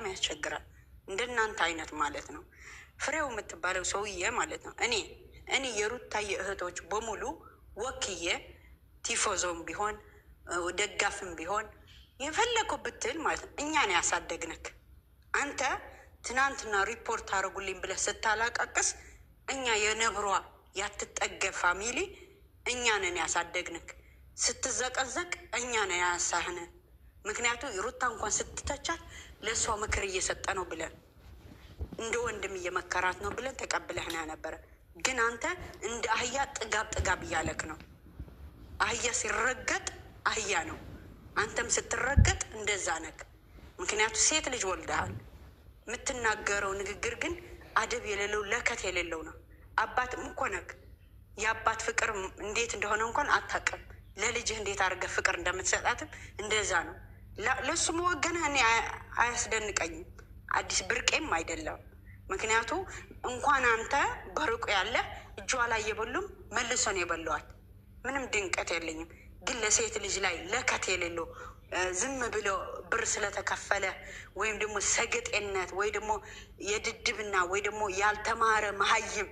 በጣም ያስቸግራል። እንደናንተ አይነት ማለት ነው። ፍሬው የምትባለው ሰውዬ ማለት ነው። እኔ የሩታዬ እህቶች በሙሉ ወክዬ ቲፎዞም ቢሆን ደጋፍም ቢሆን የፈለከው ብትል ማለት ነው እኛን ያሳደግንክ አንተ ትናንትና ሪፖርት አድርጉልኝ ብለህ ስታላቃቅስ እኛ የነብሯ ያትጠገብ ፋሚሊ እኛንን ያሳደግንክ ስትዘቀዘቅ እኛንን ያሳህን። ምክንያቱ ሩታ እንኳን ስትተቻት ለእሷ ምክር እየሰጠ ነው ብለን እንደ ወንድም እየመከራት ነው ብለን ተቀብለህና ነበረ። ግን አንተ እንደ አህያ ጥጋብ እያለክ ነው። አህያ ሲረገጥ አህያ ነው። አንተም ስትረገጥ እንደዛ ነክ። ምክንያቱ ሴት ልጅ ወልደሃል። የምትናገረው ንግግር ግን አደብ የሌለው ለከት የሌለው ነው። አባትም እኮ ነክ። የአባት ፍቅር እንዴት እንደሆነ እንኳን አታውቅም። ለልጅህ እንዴት አድርገህ ፍቅር እንደምትሰጣትም እንደዛ ነው። ለእሱ መወገንህ እኔ አያስደንቀኝም። አዲስ ብርቄም አይደለም። ምክንያቱ እንኳን አንተ በርቁ ያለ እጇ ላይ የበሉም መልሶን የበለዋል። ምንም ድንቀት የለኝም። ግን ለሴት ልጅ ላይ ለከት የሌለው ዝም ብሎ ብር ስለተከፈለ ወይም ደግሞ ሰገጤነት ወይ ደግሞ የድድብና ወይ ደግሞ ያልተማረ መሀይም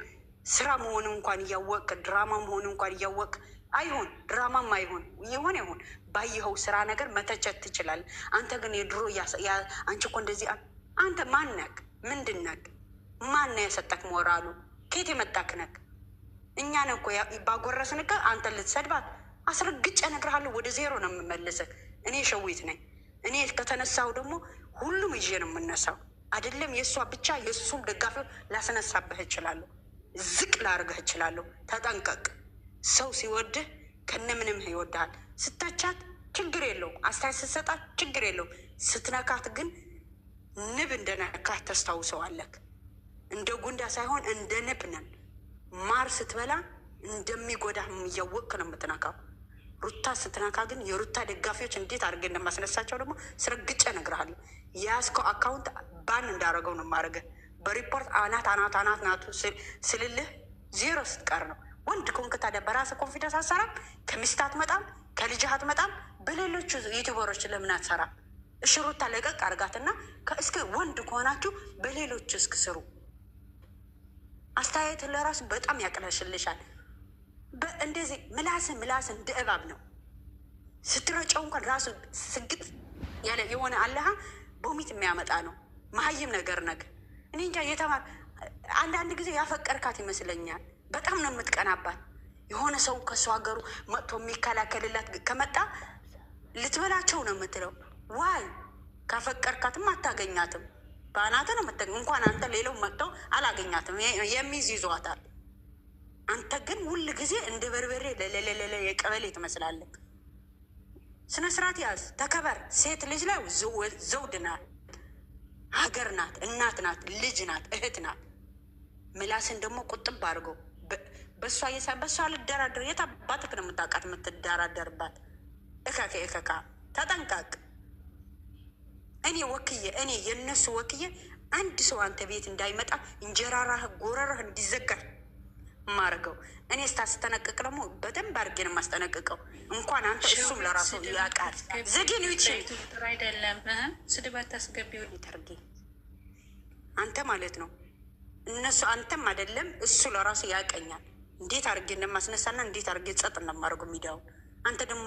ስራ መሆኑ እንኳን እያወቅ ድራማ መሆኑ እንኳን እያወቅ አይሆን ድራማም አይሆን ይሆን ባየኸው ስራ ነገር መተቸት ትችላለህ። አንተ ግን የድሮ አንቺ እኮ እንደዚህ አንተ ማነክ? ምንድነክ? ማነ የሰጠክ ሞራሉ? ከየት የመጣክ ነክ? እኛን እኮ ባጎረስንከ አንተ ልትሰድባት አስረግጬ እነግርሃለሁ። ወደ ዜሮ ነው የምመልስህ። እኔ ሸዊት ነኝ። እኔ ከተነሳው ደግሞ ሁሉም ይዤ ነው የምነሳው። አይደለም የእሷ ብቻ የእሱም ደጋፊው ላስነሳብህ እችላለሁ። ዝቅ ላርገህ እችላለሁ። ተጠንቀቅ። ሰው ሲወድህ ከነምንም ይወድሃል። ስተቻት ችግር የለው፣ አስተያየት ስትሰጣት ችግር የለው። ስትነካት ግን ንብ እንደነካት ታስታውሰዋለህ። እንደ ጉንዳ ሳይሆን እንደ ንብ ነን። ማር ስትበላ እንደሚጎዳህ እያወቅክ ነው የምትነካው። ሩታ ስትነካ ግን የሩታ ደጋፊዎች እንዴት አድርገህ እንደማስነሳቸው ደግሞ ስረግጬ እነግርሃለሁ። የያዝከው አካውንት ባን እንዳደረገው ነው የማደርገህ። በሪፖርት አናት ናቱ ስልልህ ዜሮ ስትቀር ነው። ወንድ ከሆንክ ታዲያ በራስህ ኮንፊደንስ አትሰራም? ከሚስት አትመጣም? ከልጅህ አትመጣም? በሌሎቹ ዩቲዩበሮች ለምን አትሰራም? እሺ ሩታ ለቀቅ አርጋትና እስኪ ወንድ ከሆናችሁ በሌሎች እስክ ስሩ። አስተያየት ለራሱ በጣም ያቅለሽልሻል። እንደዚህ ምላስን እንደ እባብ ነው ስትረጨው እንኳን ራሱ ስግጥ ያለ የሆነ አለሃ ቦሚት የሚያመጣ ነው። መሀይም ነገር እኔ እንጃ። የተማር አንዳንድ ጊዜ ያፈቀርካት ይመስለኛል። በጣም ነው የምትቀናባት። የሆነ ሰው ከሱ ሀገሩ መጥቶ የሚከላከልላት ከመጣ ልትበላቸው ነው የምትለው። ዋይ ካፈቀርካትም አታገኛትም። በአናተ ነው የምታገኝ። እንኳን አንተ ሌላው መጥተው አላገኛትም። የሚይዝ ይዟታል። አንተ ግን ሁል ጊዜ እንደ በርበሬ ለለለለ የቀበሌ ትመስላለህ። ስነ ስርዓት ያዝ፣ ተከበር። ሴት ልጅ ላይ ዘውድ ናት፣ ሀገር ናት፣ እናት ናት፣ ልጅ ናት፣ እህት ናት። ምላስን ደግሞ ቁጥብ አድርገው። በእሷ ልደራደር። የት አባትክ ነው የምታውቃት የምትደራደርባት? እከካ ተጠንቀቅ። እኔ የእነሱ ወክዬ አንድ ሰው አንተ ቤት እንዳይመጣ እንጀራራህ ጎረራህ እንዲዘጋ ማርገው። እኔ ስታስተነቅቅ ደግሞ በደንብ አድርጌ ነው የማስጠነቅቀው። እንኳን አንተ እሱም ለራሱ ያውቃል። ዘጌን ይችል አይደለም ስድባት ታስገቢው ታርጌ አንተ ማለት ነው። እነሱ አንተም አይደለም እሱ ለራሱ ያውቀኛል። እንዴት አድርጌ እንደማስነሳና እንዴት አድርጌ ጸጥ እንደማደርገው ሚዲያውን። አንተ ደግሞ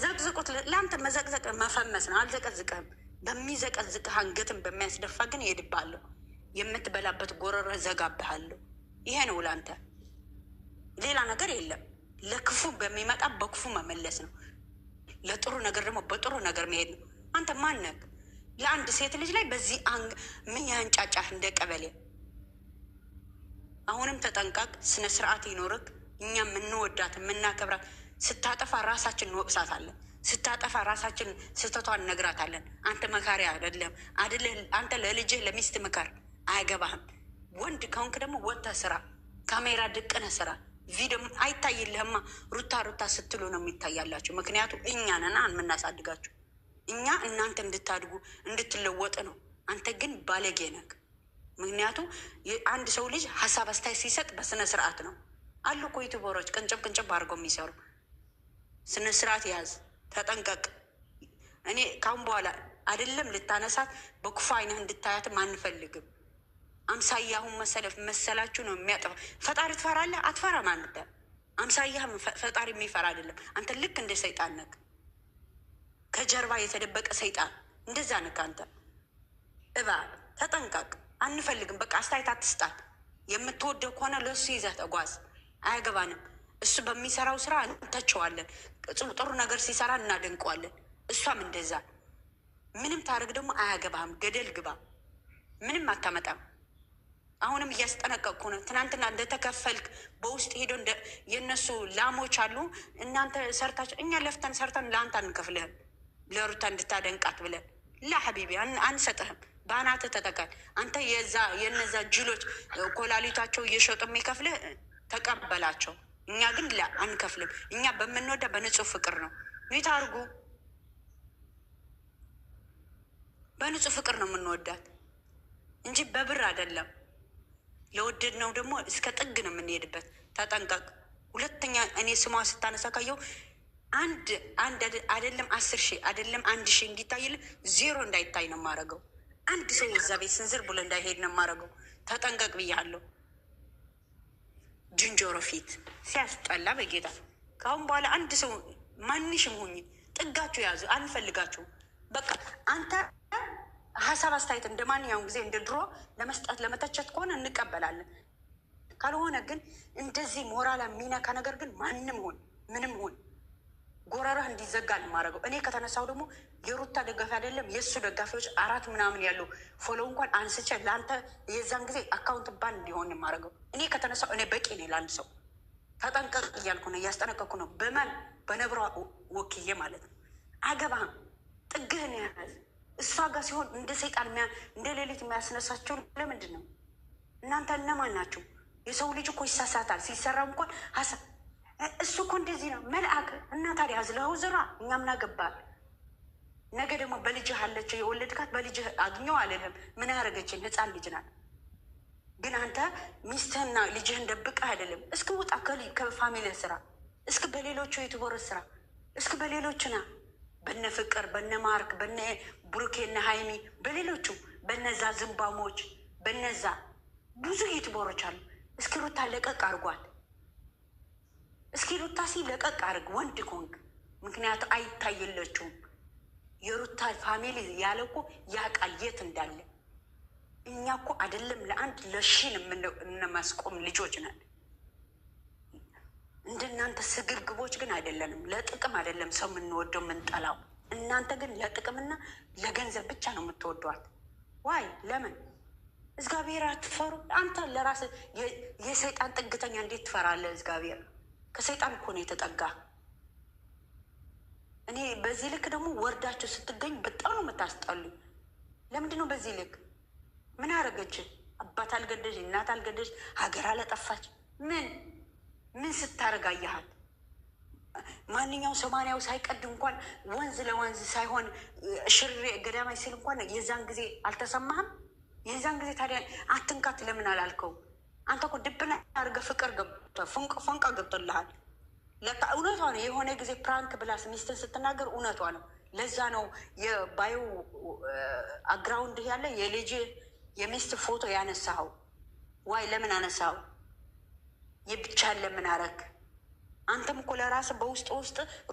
ዘቅዝቁት። ለአንተ መዘቅዘቅ መፈመስ ነው። አልዘቀዝቅህም። በሚዘቀዝቅህ አንገትን በሚያስደፋ ግን እሄድብሃለሁ። የምትበላበት ጎረረ ዘጋብሃለሁ። ይሄ ነው ለአንተ። ሌላ ነገር የለም። ለክፉ በሚመጣ በክፉ መመለስ ነው። ለጥሩ ነገር ደግሞ በጥሩ ነገር መሄድ ነው። አንተ ማነህ? ለአንድ ሴት ልጅ ላይ በዚህ ምን ያንጫጫህ እንደ ቀበሌ? አሁንም ተጠንቀቅ። ስነ ስርዓት ይኖርክ። እኛ የምንወዳት የምናከብራት ስታጠፋ ራሳችን እንወቅሳታለን። ስታጠፋ ራሳችን ስህተቷን እነግራታለን። አንተ መካሪ አይደለም። አንተ ለልጅህ ለሚስት ምከር። አያገባህም። ወንድ ከሆንክ ደግሞ ወጥተህ ስራ። ካሜራ ድቅነህ ስራ። ቪዲዮ አይታይልህማ። ሩታ ስትሉ ነው የሚታያላችሁ። ምክንያቱም እኛ ነና የምናሳድጋችሁ። እኛ እናንተ እንድታድጉ እንድትለወጥ ነው። አንተ ግን ባለጌ ነህ። ምክንያቱም አንድ ሰው ልጅ ሀሳብ አስተያየት ሲሰጥ በስነ ስርዓት ነው አሉ እኮ ዩቱበሮች ቅንጭብ አድርገው የሚሰሩ። ስነ ስርዓት ያዝ፣ ተጠንቀቅ። እኔ ካሁን በኋላ አይደለም ልታነሳት በክፉ አይነህ እንድታያትም አንፈልግም። አምሳያሁን መሰላችሁ ነው የሚያጠፋ። ፈጣሪ ትፈራለህ? አትፈራም። አንተ አምሳያህ ፈጣሪ የሚፈራ አይደለም። አንተ ልክ እንደ ሰይጣን ነህ፣ ከጀርባ የተደበቀ ሰይጣን እንደዛ ነህ አንተ። እባብ ተጠንቀቅ። አንፈልግም። በቃ አስተያየት አትስጣት። የምትወደው ከሆነ ለእሱ ይዘህ ተጓዝ። አያገባንም። እሱ በሚሰራው ስራ እንተቸዋለን። ጥሩ ነገር ሲሰራ እናደንቀዋለን። እሷም እንደዛ። ምንም ታደርግ ደግሞ አያገባህም። ገደል ግባ። ምንም አታመጣም። አሁንም እያስጠነቀቅኩ ነው። ትናንትና እንደተከፈልክ በውስጥ ሄዶ የእነሱ ላሞች አሉ። እናንተ ሰርታችሁ፣ እኛ ለፍተን ሰርተን ለአንተ አንከፍልህም፣ ለሩታ እንድታደንቃት ብለን። ላ ሐቢቢ አንሰጥህም። በአናትህ ተጠቃል። አንተ የነዛ ጅሎች ኮላሊታቸው እየሸጡ የሚከፍልህ ተቀበላቸው። እኛ ግን ላ አንከፍልም። እኛ በምንወዳ በንጹህ ፍቅር ነው። ቤት አድርጉ። በንጹህ ፍቅር ነው የምንወዳት እንጂ በብር አይደለም። ለወደድ ነው ደግሞ እስከ ጥግ ነው የምንሄድበት። ተጠንቀቅ። ሁለተኛ እኔ ስሟ ስታነሳ ካየው አንድ አይደለም 10,000 አይደለም 1,000 እንዲታይል 0 እንዳይታይ ነው የማደርገው። አንድ ሰው እዛ ቤት ስንዝር ብሎ እንዳይሄድ ነው የማደርገው። ተጠንቀቅ ብያለሁ። ዝንጀሮ ፊት ሲያስጠላ በጌታ። ከአሁን በኋላ አንድ ሰው ማንሽም ሁኝ ጥጋችሁ ያዙ። አንፈልጋችሁም። በቃ አንተ ሀሳብ አስተያየት እንደ ማንኛውም ጊዜ እንደ ድሮ ለመስጠት ለመተቸት ከሆነ እንቀበላለን። ካልሆነ ግን እንደዚህ ሞራላ የሚነካ ነገር ግን ማንም ሁን ምንም ሁን ጎረራህ እንዲዘጋ ማድረገው። እኔ ከተነሳው ደግሞ የሩታ ደጋፊ አይደለም የእሱ ደጋፊዎች 4 ምናምን ያለው ፎሎ እንኳን አንስቼ ለአንተ የዛን ጊዜ አካውንት ባን እንዲሆን የማደርገው። እኔ ከተነሳው እኔ በቂ ነኝ ለአንድ ሰው። ተጠንቀቅ እያልኩ ነው፣ እያስጠነቀቅኩ ነው። በማን በነብሯ ወክዬ ማለት ነው። አገባህም። ጥግህን ያዝ። እሷ ጋር ሲሆን እንደ ሰይጣን እንደ ሌሊት የሚያስነሳቸው ለምንድን ነው? እናንተ እነማን ናቸው? የሰው ልጅ እኮ ይሳሳታል። ሲሰራም እንኳን እሱ እኮ እንደዚህ ነው መልአክ እና ታዲያ ዝለው ዝራ እኛ ምን አገባል? ነገ ደግሞ በልጅህ አለችው የወለድካት በልጅህ አግኘው አልልህም። ምን ያደረገችን ህፃን ልጅ ናት። ግን አንተ ሚስትህና ልጅህን ደብቀህ አይደለም። እስኪ ውጣ ከፋሚሊ ስራ፣ እስኪ በሌሎቹ ዩቱበር ስራ፣ እስኪ በሌሎች ና በነ ፍቅር በነ ማርክ በነ ብሩኬና ሀይሚ በሌሎቹ በነዛ ዝንባሞች በነዛ ብዙ ዩቱበሮች አሉ። እስኪ ሩታ ለቀቅ አድርጓል። እስኪ ሩታ ለቀቅ አድርግ ወንድ ኮንክ። ምክንያቱ አይታየለችውም። የሩታ ፋሚሊ ያለ እኮ ያውቃል የት እንዳለ። እኛ እኮ አይደለም ለአንድ ለሺን የምንመስቆም ልጆች ነን። እንደናንተ ስግብግቦች ግን አይደለንም። ለጥቅም አይደለም ሰው የምንወደው የምንጠላው። እናንተ ግን ለጥቅምና ለገንዘብ ብቻ ነው የምትወዷት። ዋይ ለምን እግዚአብሔር አትፈሩ? አንተ ለራስ የሰይጣን ጥግተኛ እንዴት ትፈራለህ? እግዚአብሔር ከሰይጣን እኮ ነው የተጠጋ። እኔ በዚህ ልክ ደግሞ ወርዳችሁ ስትገኝ በጣም ነው የምታስጠሉ። ለምንድን ነው በዚህ ልክ? ምን አረገች? አባት አልገደች፣ እናት አልገደች፣ ሀገር አለጠፋች። ምን ስታረጋያሃል? ማንኛው ሰማንያው ሳይቀድ እንኳን ወንዝ ለወንዝ ሳይሆን ሽሬ ገዳማይ ሲል እንኳን የዛን ጊዜ አልተሰማህም? የዛን ጊዜ ታዲያ አትንካት ለምን አላልከው? አንተ እኮ ድብና አድርገ ፍቅር ገብቶ ፎንቃ ገብቶልሃል። ለካ እውነቷ ነው። የሆነ ጊዜ ፕራንክ ብላስ ሚስትን ስትናገር እውነቷ ነው። ለዛ ነው የባዮ አግራውንድ ያለ የልጅ የሚስት ፎቶ ያነሳኸው። ዋይ ለምን አነሳኸው? የብቻን ለምን አረግ? አንተም እኮ ለራስህ በውስጥ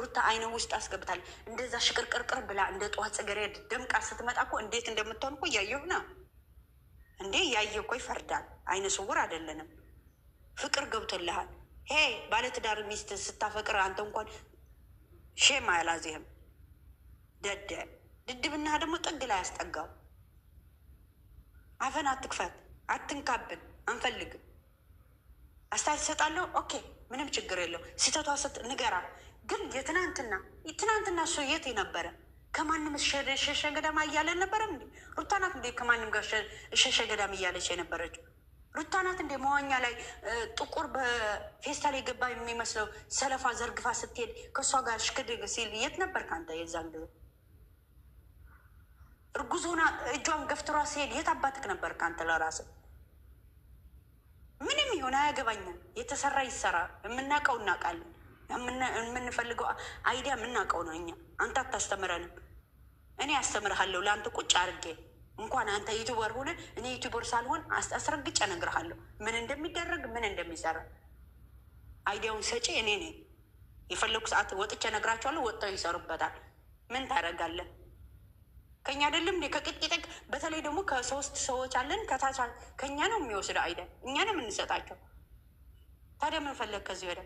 ሩታ አይነ ውስጥ አስገብታል። እንደዛ ሽቅርቅርቅር ብላ እንደ ጠዋት ጽጌረዳ ደምቃ ስትመጣ እኮ እንዴት እንደምትሆን እኮ እያየሁ ነው እንዴ። ያየ እኮ ይፈርዳል። አይነ ስውር አይደለንም። ፍቅር ገብቶልሃል። ሄ ባለትዳር ሚስት ስታፈቅር አንተ እንኳን ሼም አያላዚህም። ድድብና ደግሞ ጥግ ላይ ያስጠጋው። አፈን አትክፈት፣ አትንካብን፣ አንፈልግም። አስተያየት ትሰጣለሁ። ኦኬ ምንም ችግር የለው። ስህተቷ ንገራ። ግን የትናንትና እሱ የት ነበረ? ከማንም ሸሸ ገዳማ እያለ ነበረም እንዴ? ሩታ ናት እንዴ ከማንም ጋር ሸሸ ገዳም እያለች የነበረችው? ሩታ ናት እንዴ መዋኛ ላይ ጥቁር በፌስታል የገባ የሚመስለው ሰለፋ ዘርግፋ ስትሄድ ከእሷ ጋር ሽክድግ ሲል የት ነበር ከአንተ? የዛን ጊዜ እርጉዝ ሆና እጇን ገፍትሯ ሲሄድ የት አባትክ ነበር ከአንተ? ለራስህ ምንም ይሆን አያገባኝም። የተሰራ ይሰራ። የምናውቀው እናውቃለን። የምንፈልገው አይዲያ የምናውቀው ነው እኛ። አንተ አታስተምረንም። እኔ አስተምርሃለሁ ለአንተ ቁጭ አድርጌ እንኳን አንተ ዩቱበር ሆነ እኔ ዩቱበር ሳልሆን አስረግጬ እነግርሃለሁ ምን እንደሚደረግ ምን እንደሚሰራ። አይዲያውን ሰጪ እኔ ነኝ። የፈለጉ ሰዓት ወጥቼ እነግራቸዋለሁ፣ ወጥተው ይሰሩበታል። ምን ታደርጋለህ? ከኛ አይደለም እንዴ ከቅጥቅጥ። በተለይ ደግሞ ከሶስት ሰዎች አለን ከታች ከኛ ነው የሚወስደው አይዲያ፣ እኛ ነው የምንሰጣቸው። ታዲያ ምን ፈለግ ከዚህ ወደ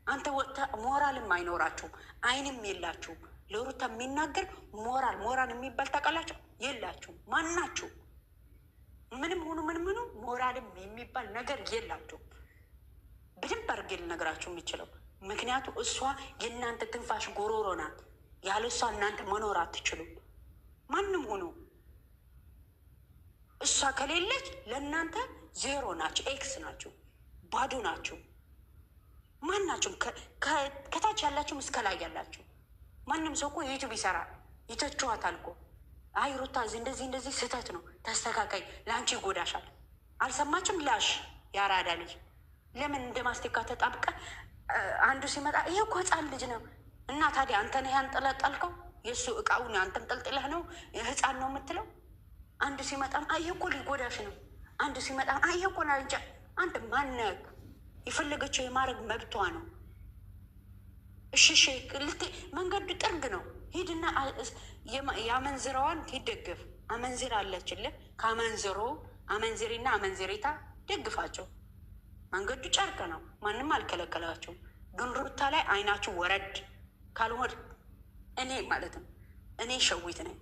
አንተ ወጥተህ ሞራልም አይኖራችሁም፣ አይንም የላችሁም። ለሩታ የሚናገር ሞራል የሚባል ታውቃላችሁ? የላችሁም። ማናችሁ ምንም ሆኑ ምንም ሞራልም የሚባል ነገር የላችሁም። በደንብ አድርጌ ልነግራችሁ የሚችለው ምክንያቱ እሷ የእናንተ ትንፋሽ ጎሮሮ ናት። ያለ እሷ እናንተ መኖር አትችሉም። ማንም ሆኖ እሷ ከሌለች ለእናንተ ዜሮ ናቸው፣ ኤክስ ናቸው፣ ባዶ ናቸው። ማናችሁም ከታች ያላችሁም እስከ ላይ ያላችሁ ማንም ሰው እኮ ዩቱብ ይሰራል፣ ይተችዋታል እኮ። አይ ሩታ እንደዚህ ስህተት ነው ተስተካካይ፣ ለአንቺ ይጎዳሻል። አልሰማችም? ላሽ ያራዳ ልጅ ለምን እንደ ማስቲካ ተጣብቀ አንዱ ሲመጣ ይሄ እኮ ህፃን ልጅ ነው እና ታዲያ አንተ ነህ ያንጠለጠልከው? የእሱ እቃውን አንተም ጠልጥለህ ነው ህፃን ነው የምትለው? አንዱ ሲመጣም ይሄ እኮ ሊጎዳሽ ነው፣ አንዱ ሲመጣም ይሄ እኮ ናንጫ። አንተ ማነህ? የፈለገችው የማድረግ መብቷ ነው። እሽሽ መንገዱ ጥርግ ነው። ሂድና የአመንዝራዋን ትደግፍ። አመንዝራ አለችልህ። ከአመንዝሮ አመንዝሪና አመንዝሪታ ደግፋቸው። መንገዱ ጨርቅ ነው። ማንም አልከለከላቸውም። ግን ሩታ ላይ አይናችሁ ወረድ ካልሆን እኔ ማለት ነው እኔ ሸዊት ነኝ።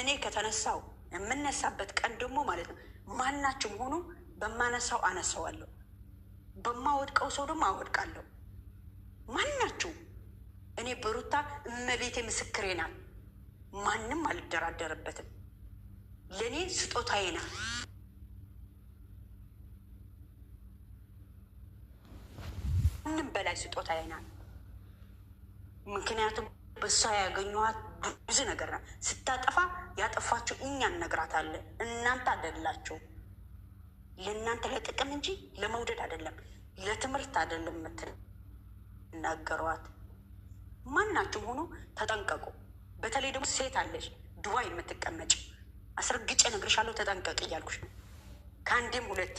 እኔ ከተነሳው የምነሳበት ቀን ደግሞ ማለት ነው ማናችሁም ሆኖ በማነሳው አነሳዋለሁ፣ በማወድቀው ሰው ደግሞ አወድቃለሁ። ማናችሁ እኔ በሩታ እመቤቴ ምስክሬ ናት። ማንም አልደራደርበትም። ለእኔ ስጦታዬ ናት። ማንም በላይ ስጦታዬ ናት። ምክንያቱም በእሷ ያገኘኋት ብዙ ነገር ናት። ስታጠፋ ያጠፋችሁ እኛን እነግራታለን፣ እናንተ አይደላችሁ። ለእናንተ ለጥቅም እንጂ ለመውደድ አይደለም፣ ለትምህርት አይደለም የምትናገሯት። ማናችሁም ሆኖ ተጠንቀቁ። በተለይ ደግሞ ሴት አለች ዱባይ የምትቀመጭ፣ አስረግጬ እነግርሻለሁ ተጠንቀቅ እያልኩሽ ነው ከአንዴም ሁለቴ።